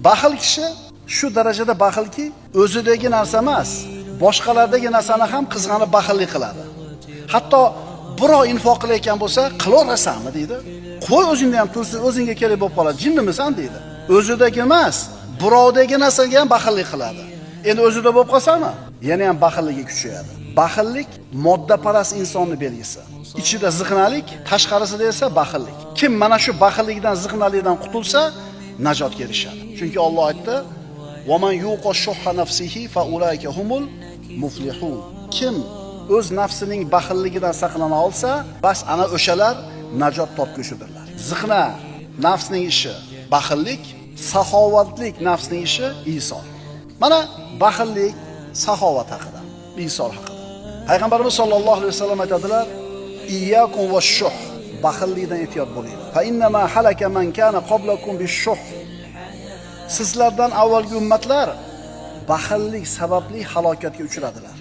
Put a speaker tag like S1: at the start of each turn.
S1: Baxil kishi shu darajada baxilki, o'zidagi narsa emas, boshqalardagi narsani ham qizg'anib baxillik qiladi. Hatto birov infoq qilayotgan bo'lsa, qilaverasanmi deydi. Qo'y o'zingda ham tursin, o'zingga kerak bo'lib qoladi. Jinnimisan deydi. O'zidagi emas, birovdagi narsaga ham baxillik qiladi. Endi o'zida bo'lib qolsa-mi, yana ham baxilligi kuchayadi. Baxillik moddaparast insonning belgisi. Ichida ziqnalik, tashqarisida esa baxillik. Kim mana shu baxillikdan, ziqnalikdan qutulsa, najotga erishadi. Chunki Alloh aytdi: "Va man yuqa shuhha nafsihi fa ulayka humul muflihun." Kim o'z nafsining baxilligidan saqlana olsa, bas ana o'shalar najot topguchidirlar. Ziqna nafsning ishi, baxillik, saxovatlik nafsning ishi Iso. Mana baxillik, saxovat haqida, Iso haqida. Payg'ambarimiz sollallohu alayhi vasallam aytadilar: "Iyyakum vash-shuh." Baxillikdan ehtiyot bo'linglar. Fa inna ma halaka man kana qablakum bish-shuh. Sizlardan avvalgi ummatlar baxillik sababli halokatga uchradilar.